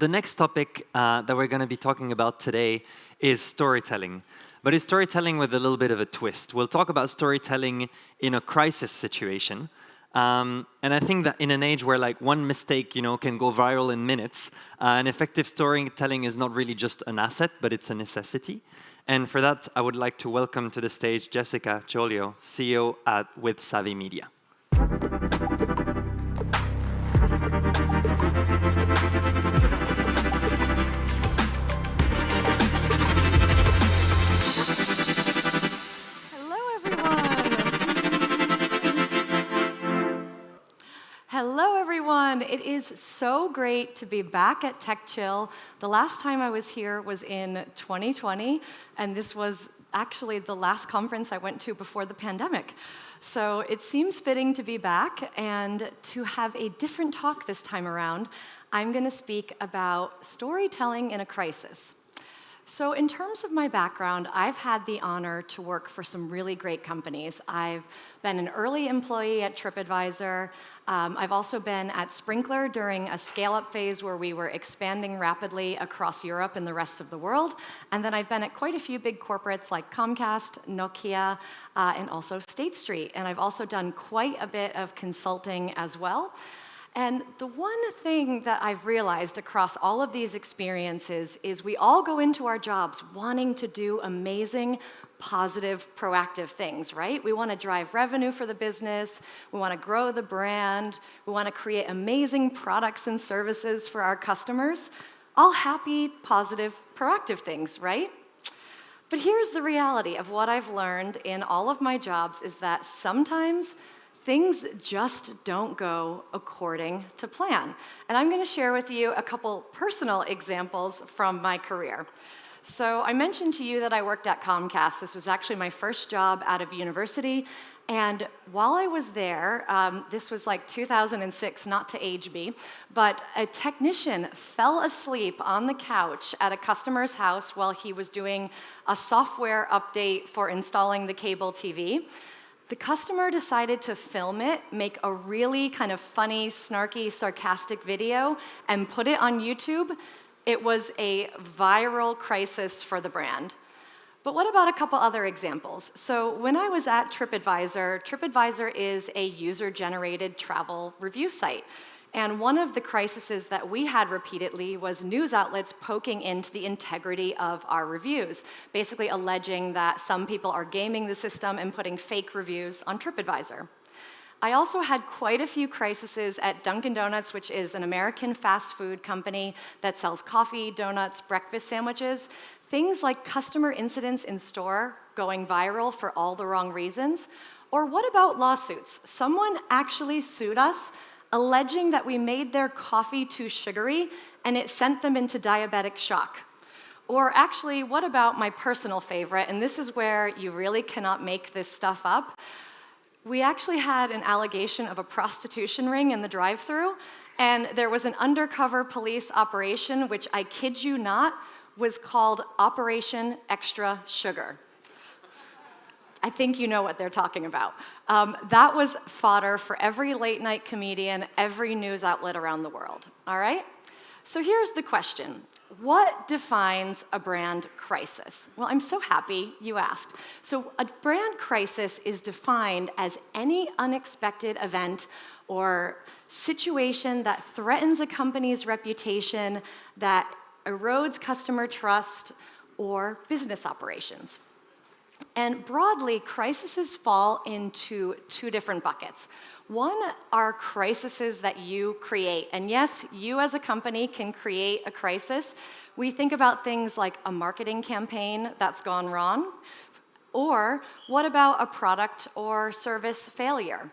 The next topic that we're going to be talking about today is storytelling. But it's storytelling with a little bit of a twist. We'll talk about storytelling in a crisis situation. And I think that in an age where like one mistake, can go viral in minutes, an effective storytelling is not really just an asset, but it's a necessity. And for that, I would like to welcome to the stage Jessica Gioglio, CEO with Savvy Media. Hello, everyone. It is so great to be back at Tech Chill. The last time I was here was in 2020, and this was actually the last conference I went to before the pandemic. So it seems fitting to be back and to have a different talk this time around. I'm going to speak about storytelling in a crisis. So in terms of my background, I've had the honor to work for some really great companies. I've been an early employee at TripAdvisor. I've also been at Sprinkler during a scale-up phase where we were expanding rapidly across Europe and the rest of the world. And then I've been at quite a few big corporates like Comcast, Nokia, and also State Street. And I've also done quite a bit of consulting as well. And the one thing that I've realized across all of these experiences is we all go into our jobs wanting to do amazing, positive, proactive things, right? We want to drive revenue for the business, we want to grow the brand, we want to create amazing products and services for our customers. All happy, positive, proactive things, right? But here's the reality of what I've learned in all of my jobs is that sometimes things just don't go according to plan. And I'm going to share with you a couple personal examples from my career. So I mentioned to you that I worked at Comcast. This was actually my first job out of university. And while I was there, this was like 2006, not to age me, but a technician fell asleep on the couch at a customer's house while he was doing a software update for installing the cable TV. The customer decided to film it, make a really kind of funny, snarky, sarcastic video, and put it on YouTube. It was a viral crisis for the brand. But what about a couple other examples? So when I was at TripAdvisor, TripAdvisor is a user-generated travel review site. And one of the crises that we had repeatedly was news outlets poking into the integrity of our reviews, basically alleging that some people are gaming the system and putting fake reviews on TripAdvisor. I also had quite a few crises at Dunkin' Donuts, which is an American fast food company that sells coffee, donuts, breakfast sandwiches, things like customer incidents in store going viral for all the wrong reasons. Or what about lawsuits? Someone actually sued us alleging that we made their coffee too sugary and it sent them into diabetic shock. Or actually, what about my personal favorite, and this is where you really cannot make this stuff up. We actually had an allegation of a prostitution ring in the drive-thru, and there was an undercover police operation, which I kid you not, was called Operation Extra Sugar. I think you know what they're talking about. That was fodder for every late-night comedian, every news outlet around the world, all right? So here's the question. What defines a brand crisis? Well, I'm so happy you asked. So a brand crisis is defined as any unexpected event or situation that threatens a company's reputation, that erodes customer trust, or business operations. And broadly, crises fall into two different buckets. One are crises that you create. And yes, you as a company can create a crisis. We think about things like a marketing campaign that's gone wrong, or what about a product or service failure?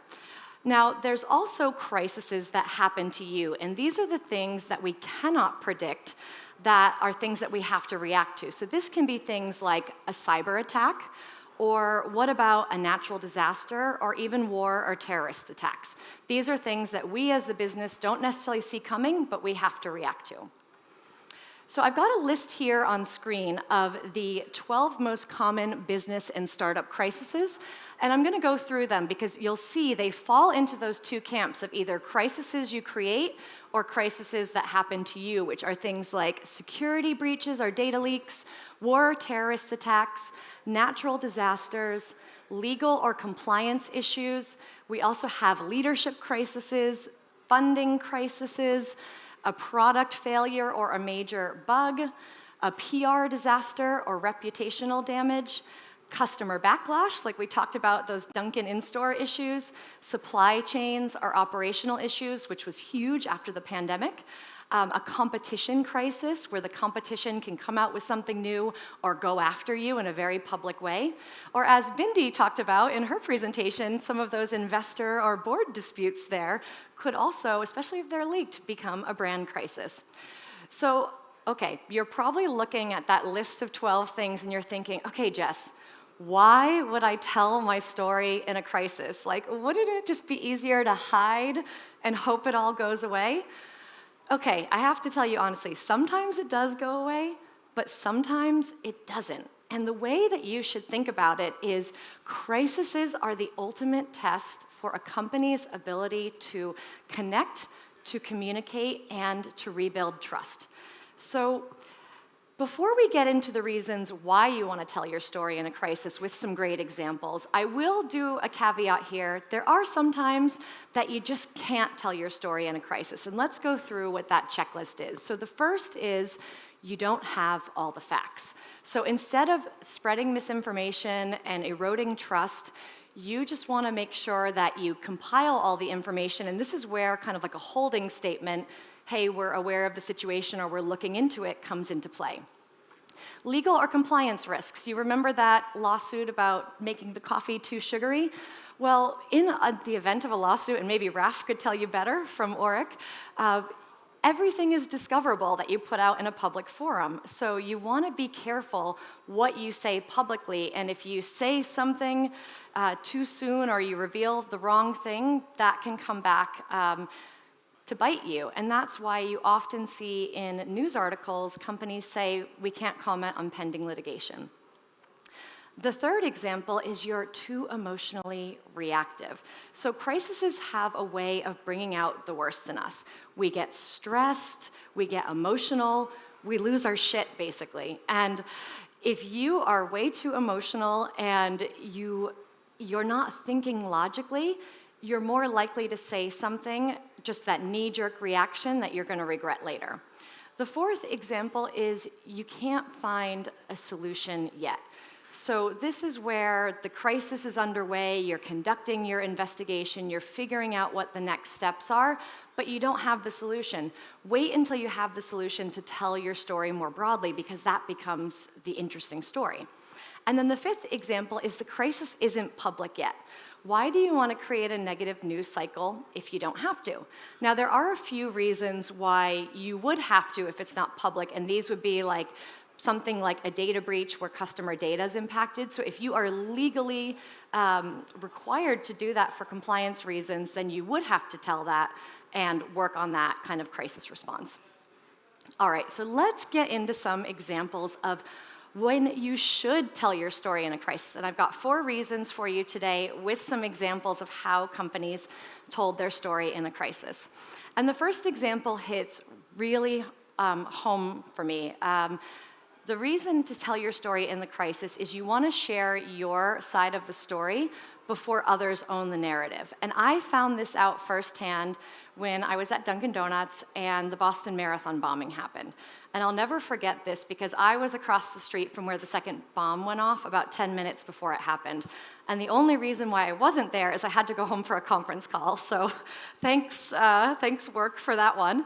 Now, there's also crises that happen to you, and these are the things that we cannot predict that are things that we have to react to. So this can be things like a cyber attack, or what about a natural disaster, or even war or terrorist attacks. These are things that we as the business don't necessarily see coming, but we have to react to. So I've got a list here on screen of the 12 most common business and startup crises, and I'm going to go through them because you'll see they fall into those two camps of either crises you create or crises that happen to you, which are things like security breaches or data leaks, war or terrorist attacks, natural disasters, legal or compliance issues. We also have leadership crises, funding crises, a product failure or a major bug, a PR disaster or reputational damage, customer backlash, like we talked about those Dunkin' in-store issues, supply chains or operational issues, which was huge after the pandemic, a competition crisis where the competition can come out with something new or go after you in a very public way. Or as Bindi talked about in her presentation, some of those investor or board disputes there could also, especially if they're leaked, become a brand crisis. So, okay, you're probably looking at that list of 12 things and you're thinking, okay, Jess, why would I tell my story in a crisis? Like, wouldn't it just be easier to hide and hope it all goes away? Okay, I have to tell you honestly, sometimes it does go away, but sometimes it doesn't. And the way that you should think about it is crises are the ultimate test for a company's ability to connect, to communicate, and to rebuild trust. So before we get into the reasons why you want to tell your story in a crisis with some great examples, I will do a caveat here. There are some times that you just can't tell your story in a crisis, and let's go through what that checklist is. So the first is you don't have all the facts. So instead of spreading misinformation and eroding trust, you just want to make sure that you compile all the information, and this is where kind of like a holding statement, hey, we're aware of the situation or we're looking into it, comes into play. Legal or compliance risks. You remember that lawsuit about making the coffee too sugary? Well, in the event of a lawsuit, and maybe Raf could tell you better from Oric, everything is discoverable that you put out in a public forum. So you want to be careful what you say publicly, and if you say something too soon or you reveal the wrong thing, that can come back to bite you. And that's why you often see in news articles, companies say, we can't comment on pending litigation. The third example is you're too emotionally reactive. So crises have a way of bringing out the worst in us. We get stressed, we get emotional, we lose our shit, basically. And if you are way too emotional and you're not thinking logically, you're more likely to say something, just that knee-jerk reaction that you're going to regret later. The fourth example is you can't find a solution yet. So this is where the crisis is underway, you're conducting your investigation, you're figuring out what the next steps are, but you don't have the solution. Wait until you have the solution to tell your story more broadly, because that becomes the interesting story. And then the fifth example is the crisis isn't public yet. Why do you want to create a negative news cycle if you don't have to? Now, there are a few reasons why you would have to if it's not public, and these would be like something like a data breach where customer data is impacted. So if you are legally required to do that for compliance reasons, then you would have to tell that and work on that kind of crisis response. All right, so let's get into some examples of when you should tell your story in a crisis. And I've got 4 reasons for you today with some examples of how companies told their story in a crisis. And the first example hits really home for me. The reason to tell your story in the crisis is you want to share your side of the story before others own the narrative. And I found this out firsthand when I was at Dunkin' Donuts and the Boston Marathon bombing happened. And I'll never forget this because I was across the street from where the second bomb went off about 10 minutes before it happened. And the only reason why I wasn't there is I had to go home for a conference call. So thanks work for that one.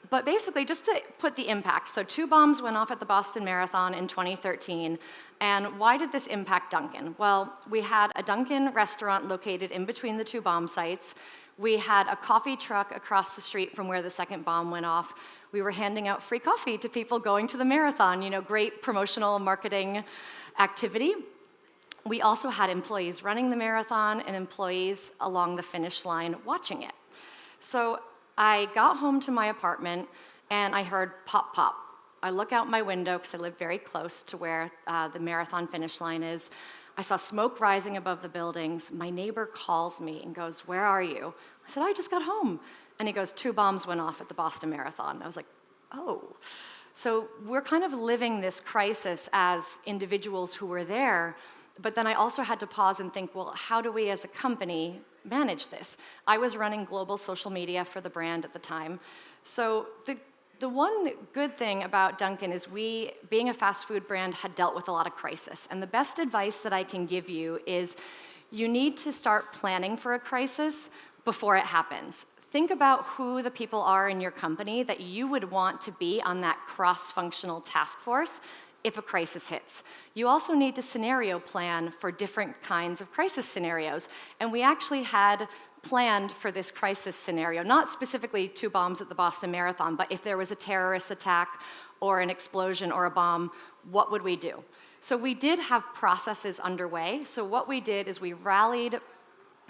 But basically, just to put the impact, so 2 bombs went off at the Boston Marathon in 2013, and why did this impact Dunkin'? Well, we had a Dunkin' restaurant located in between the 2 bomb sites. We had a coffee truck across the street from where the second bomb went off. We were handing out free coffee to people going to the marathon, great promotional marketing activity. We also had employees running the marathon and employees along the finish line watching it. So I got home to my apartment, and I heard pop, pop. I look out my window, because I live very close to where the marathon finish line is. I saw smoke rising above the buildings. My neighbor calls me and goes, "Where are you?" I said, "I just got home." And he goes, "2 bombs went off at the Boston Marathon." I was like, oh. So we're kind of living this crisis as individuals who were there, but then I also had to pause and think, well, how do we as a company manage this? I was running global social media for the brand at the time. So the one good thing about Dunkin' is we, being a fast food brand, had dealt with a lot of crisis. And the best advice that I can give you is you need to start planning for a crisis before it happens. Think about who the people are in your company that you would want to be on that cross-functional task force if a crisis hits. You also need to scenario plan for different kinds of crisis scenarios. And we actually had planned for this crisis scenario, not specifically 2 bombs at the Boston Marathon, but if there was a terrorist attack or an explosion or a bomb, what would we do? So we did have processes underway. So what we did is we rallied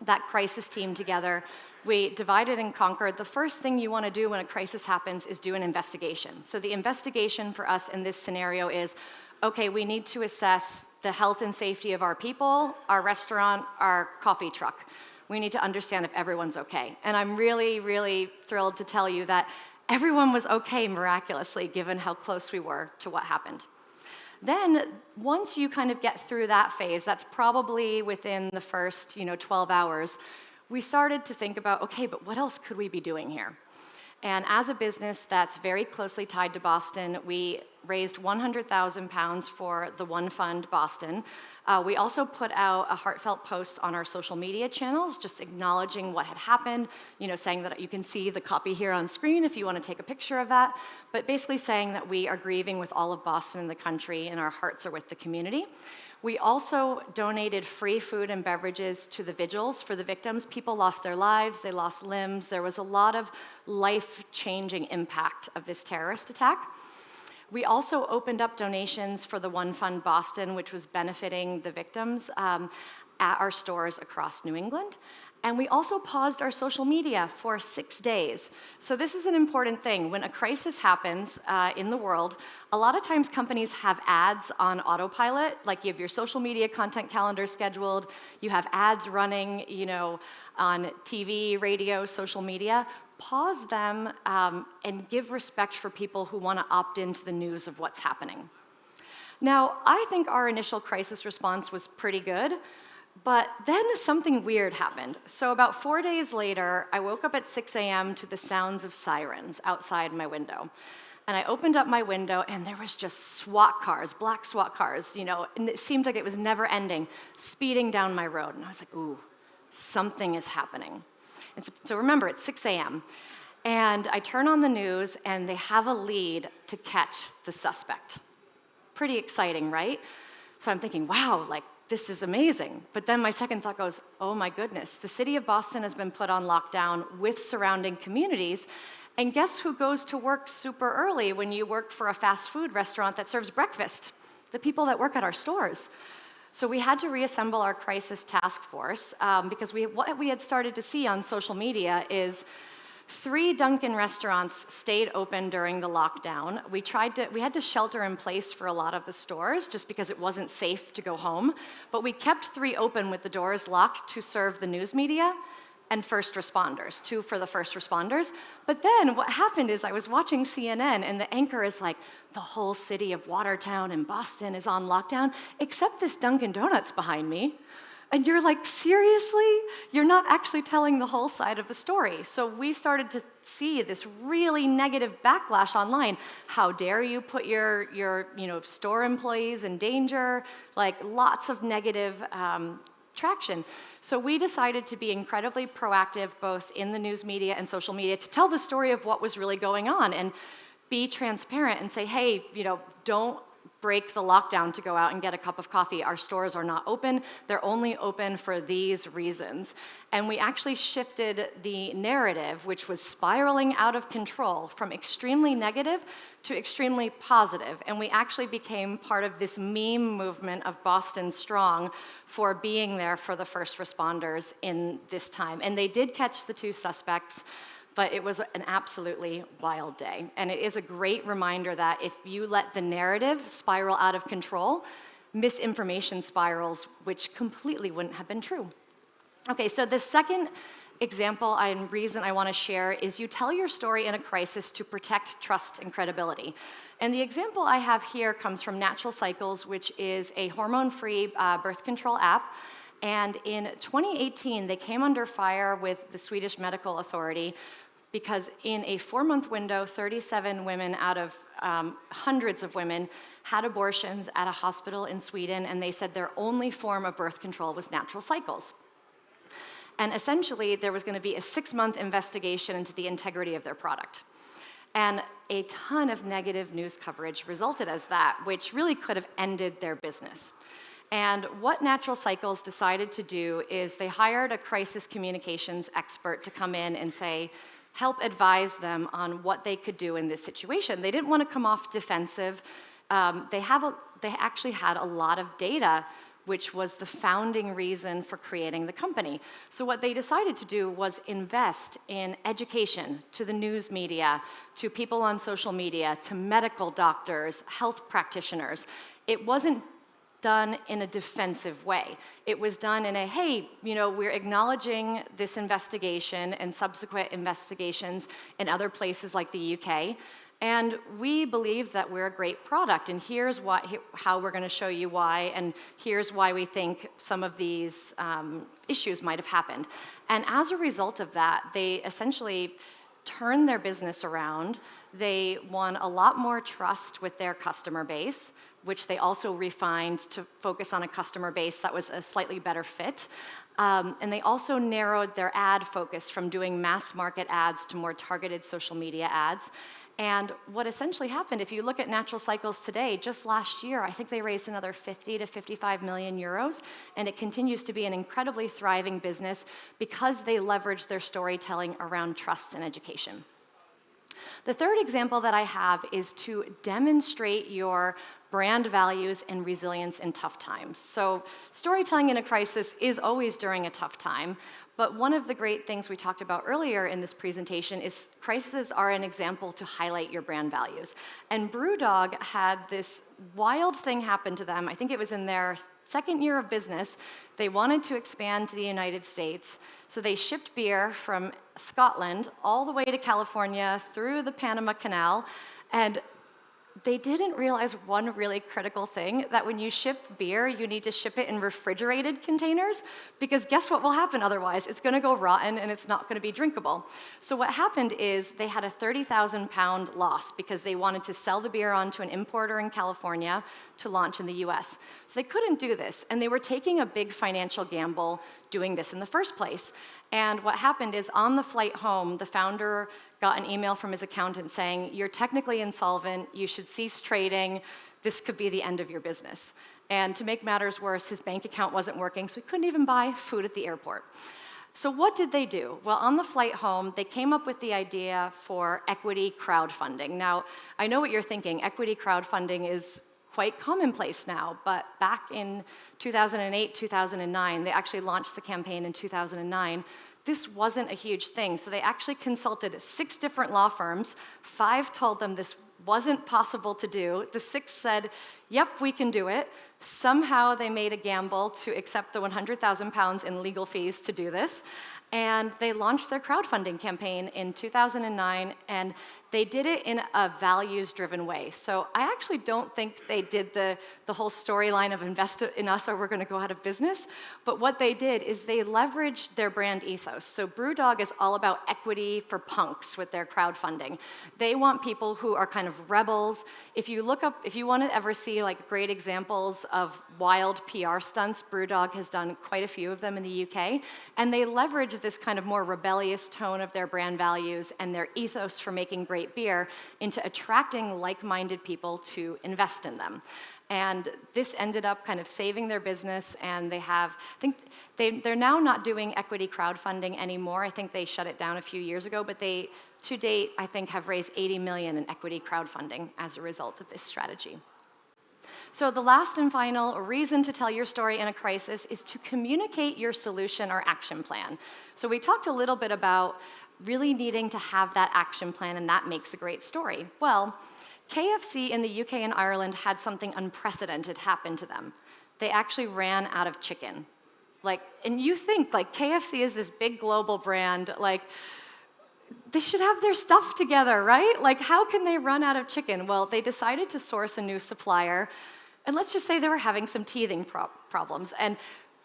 that crisis team together. We divided and conquered. The first thing you want to do when a crisis happens is do an investigation. So the investigation for us in this scenario is, okay, we need to assess the health and safety of our people, our restaurant, our coffee truck. We need to understand if everyone's okay. And I'm really, really thrilled to tell you that everyone was okay miraculously, given how close we were to what happened. Then, once you kind of get through that phase, that's probably within the first 12 hours, we started to think about, okay, but what else could we be doing here? And as a business that's very closely tied to Boston, we raised 100,000 pounds for the One Fund Boston. We also put out a heartfelt post on our social media channels, just acknowledging what had happened, saying that you can see the copy here on screen if you want to take a picture of that, but basically saying that we are grieving with all of Boston and the country, and our hearts are with the community. We also donated free food and beverages to the vigils for the victims. People lost their lives, they lost limbs. There was a lot of life-changing impact of this terrorist attack. We also opened up donations for the One Fund Boston, which was benefiting the victims at our stores across New England. And we also paused our social media for 6 days. So this is an important thing. When a crisis happens in the world, a lot of times companies have ads on autopilot, like you have your social media content calendar scheduled, you have ads running, on TV, radio, social media. Pause them and give respect for people who want to opt into the news of what's happening. Now, I think our initial crisis response was pretty good. But then something weird happened. So about 4 days later, I woke up at 6 a.m. to the sounds of sirens outside my window. And I opened up my window, and there was just SWAT cars, black SWAT cars, and it seemed like it was never ending, speeding down my road. And I was like, ooh, something is happening. And so remember, it's 6 a.m. And I turn on the news, and they have a lead to catch the suspect. Pretty exciting, right? So I'm thinking, wow, this is amazing. But then my second thought goes, oh my goodness, the city of Boston has been put on lockdown with surrounding communities. And guess who goes to work super early when you work for a fast food restaurant that serves breakfast? The people that work at our stores. So we had to reassemble our crisis task force because what we had started to see on social media is 3 Dunkin' restaurants stayed open during the lockdown. We had to shelter in place for a lot of the stores just because it wasn't safe to go home. But we kept 3 open with the doors locked to serve the news media and first responders, 2 for the first responders. But then what happened is I was watching CNN and the anchor is like, the whole city of Watertown and Boston is on lockdown, except this Dunkin' Donuts behind me. And you're like, seriously? You're not actually telling the whole side of the story. So we started to see this really negative backlash online. How dare you put your store employees in danger? Lots of negative traction. So we decided to be incredibly proactive, both in the news media and social media, to tell the story of what was really going on and be transparent and say, hey, don't break the lockdown to go out and get a cup of coffee. Our stores are not open. They're only open for these reasons. And we actually shifted the narrative, which was spiraling out of control, from extremely negative to extremely positive. And we actually became part of this meme movement of Boston Strong for being there for the first responders in this time. And they did catch the 2 suspects. but it was an absolutely wild day. And it is a great reminder that if you let the narrative spiral out of control, misinformation spirals, which completely wouldn't have been true. Okay, so the second example and reason I want to share is you tell your story in a crisis to protect trust and credibility. And the example I have here comes from Natural Cycles, which is a hormone-free birth control app. And in 2018, they came under fire with the Swedish Medical Authority because in a 4-month window, 37 women out of hundreds of women had abortions at a hospital in Sweden, and they said their only form of birth control was Natural Cycles. And essentially, there was going to be a 6-month investigation into the integrity of their product. And a ton of negative news coverage resulted as that, which really could have ended their business. And what Natural Cycles decided to do is they hired a crisis communications expert to come in and help advise them on what they could do in this situation. They didn't want to come off defensive. They actually had a lot of data, which was the founding reason for creating the company. So what they decided to do was invest in education to the news media, to people on social media, to medical doctors, health practitioners. It wasn't done in a defensive way. It was done in a, hey, we're acknowledging this investigation and subsequent investigations in other places like the UK. And we believe that we're a great product, and here's how we're going to show you why, and here's why we think some of these issues might have happened. And as a result of that, they essentially turned their business around. They won a lot more trust with their customer base, which they also refined to focus on a customer base that was a slightly better fit. And they also narrowed their ad focus from doing mass market ads to more targeted social media ads. And what essentially happened, if you look at Natural Cycles today, just last year, I think they raised another 50 to 55 million euros, and it continues to be an incredibly thriving business because they leverage their storytelling around trust and education. The third example that I have is to demonstrate your brand values and resilience in tough times. So storytelling in a crisis is always during a tough time, but one of the great things we talked about earlier in this presentation is crises are an example to highlight your brand values. And BrewDog had this wild thing happen to them. I think it was in their second year of business. They wanted to expand to the United States, so they shipped beer from Scotland all the way to California through the Panama Canal, and they didn't realize one really critical thing, that when you ship beer, you need to ship it in refrigerated containers, because guess what will happen otherwise? It's going to go rotten and it's not going to be drinkable. So what happened is they had a 30,000 pound loss because they wanted to sell the beer on to an importer in California to launch in the US. So they couldn't do this, and they were taking a big financial gamble doing this in the first place. And what happened is on the flight home, the founder got an email from his accountant saying, you're technically insolvent, you should cease trading, this could be the end of your business. And to make matters worse, his bank account wasn't working, so he couldn't even buy food at the airport. So what did they do? Well, on the flight home, they came up with the idea for equity crowdfunding. Now, I know what you're thinking, equity crowdfunding is quite commonplace now, but back in 2008, 2009, they actually launched the campaign in 2009. This wasn't a huge thing, so they actually consulted 6 different law firms. 5 told them this wasn't possible to do. The 6th said, yep, we can do it. Somehow they made a gamble to accept the 100,000 pounds in legal fees to do this. And they launched their crowdfunding campaign in 2009, and they did it in a values-driven way. So I actually don't think they did the whole storyline of invest in us or we're going to go out of business. But what they did is they leveraged their brand ethos. So BrewDog is all about equity for punks with their crowdfunding. They want people who are kind of rebels. If you want to ever see like great examples of wild PR stunts, BrewDog has done quite a few of them in the UK, and they leverage this kind of more rebellious tone of their brand values and their ethos for making great beer into attracting like-minded people to invest in them. And this ended up kind of saving their business, and they're now not doing equity crowdfunding anymore. I think they shut it down a few years ago, but they, to date, I think have raised 80 million in equity crowdfunding as a result of this strategy. So the last and final reason to tell your story in a crisis is to communicate your solution or action plan. So we talked a little bit about really needing to have that action plan, and that makes a great story. Well, KFC in the UK and Ireland had something unprecedented happen to them. They actually ran out of chicken. And you think, KFC is this big global brand, they should have their stuff together, right? How can they run out of chicken? Well, they decided to source a new supplier, and let's just say they were having some teething problems, and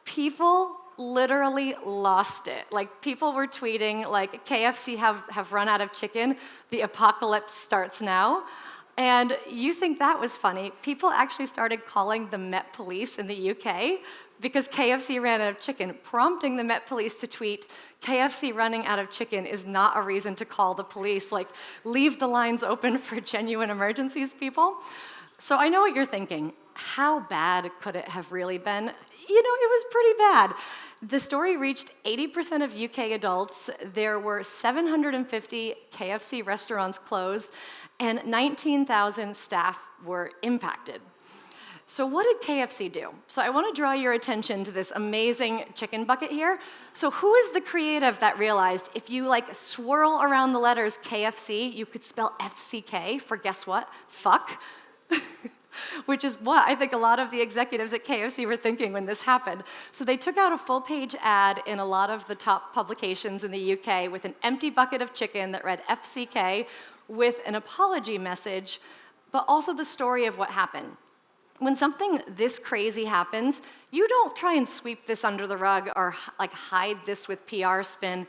people literally lost it. People were tweeting, KFC have run out of chicken, the apocalypse starts now. And you think that was funny. People actually started calling the Met Police in the UK because KFC ran out of chicken, prompting the Met Police to tweet, KFC running out of chicken is not a reason to call the police. Leave the lines open for genuine emergencies, people. So I know what you're thinking. How bad could it have really been? It was pretty bad. The story reached 80% of UK adults. There were 750 KFC restaurants closed, and 19,000 staff were impacted. So what did KFC do? So I want to draw your attention to this amazing chicken bucket here. So who is the creative that realized if you swirl around the letters KFC, you could spell FCK for guess what? Fuck. Which is what I think a lot of the executives at KFC were thinking when this happened. So they took out a full-page ad in a lot of the top publications in the UK with an empty bucket of chicken that read FCK with an apology message, but also the story of what happened. When something this crazy happens, you don't try and sweep this under the rug or hide this with PR spin.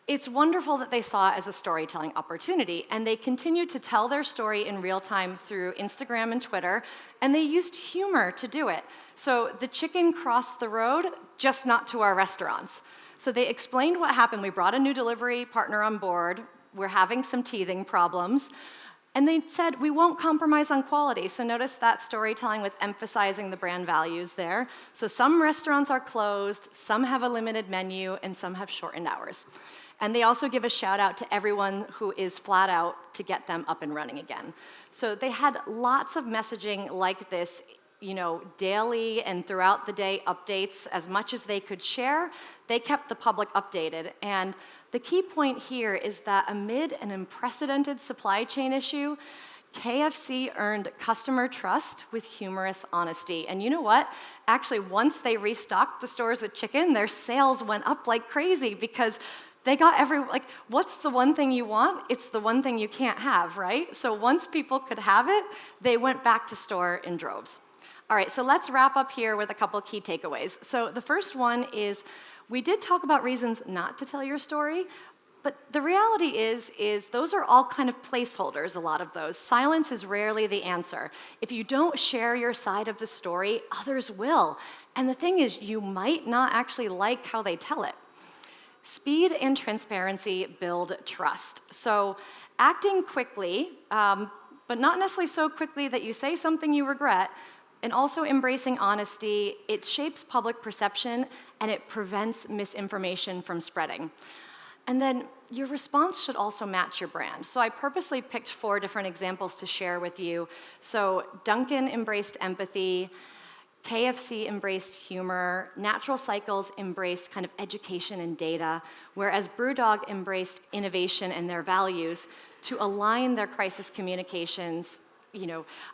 It's wonderful that they saw it as a storytelling opportunity, and they continued to tell their story in real time through Instagram and Twitter, and they used humor to do it. So the chicken crossed the road, just not to our restaurants. So they explained what happened. We brought a new delivery partner on board. We're having some teething problems. And they said, we won't compromise on quality. So notice that storytelling with emphasizing the brand values there. So some restaurants are closed, some have a limited menu, and some have shortened hours. And they also give a shout out to everyone who is flat out to get them up and running again. So they had lots of messaging like this, daily and throughout the day updates as much as they could share. They kept the public updated. And the key point here is that amid an unprecedented supply chain issue, KFC earned customer trust with humorous honesty. And you know what? Actually, once they restocked the stores with chicken, their sales went up like crazy because they got what's the one thing you want? It's the one thing you can't have, right? So once people could have it, they went back to store in droves. All right, so let's wrap up here with a couple key takeaways. So the first one is, we did talk about reasons not to tell your story, but the reality is those are all kind of placeholders, a lot of those. Silence is rarely the answer. If you don't share your side of the story, others will. And the thing is, you might not actually like how they tell it. Speed and transparency build trust. So acting quickly, but not necessarily so quickly that you say something you regret, and also embracing honesty, it shapes public perception and it prevents misinformation from spreading. And then your response should also match your brand. So I purposely picked 4 different examples to share with you. So Dunkin' embraced empathy, KFC embraced humor, Natural Cycles embraced kind of education and data, whereas BrewDog embraced innovation and their values to align their crisis communications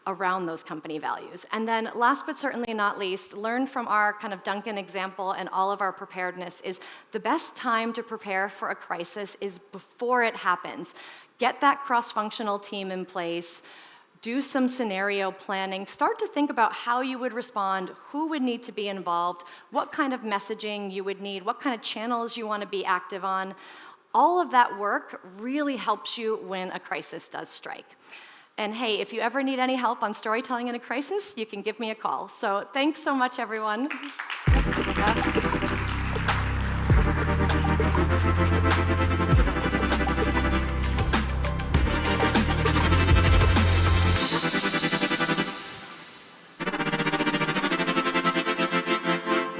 around those company values. And then last but certainly not least, learn from our kind of Dunkin' example and all of our preparedness is the best time to prepare for a crisis is before it happens. Get that cross-functional team in place, do some scenario planning, start to think about how you would respond, who would need to be involved, what kind of messaging you would need, what kind of channels you want to be active on. All of that work really helps you when a crisis does strike. And hey, if you ever need any help on storytelling in a crisis, you can give me a call. So thanks so much, everyone.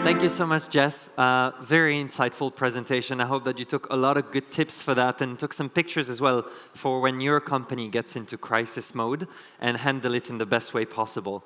Thank you so much, Jess. Very insightful presentation. I hope that you took a lot of good tips for that and took some pictures as well for when your company gets into crisis mode and handle it in the best way possible.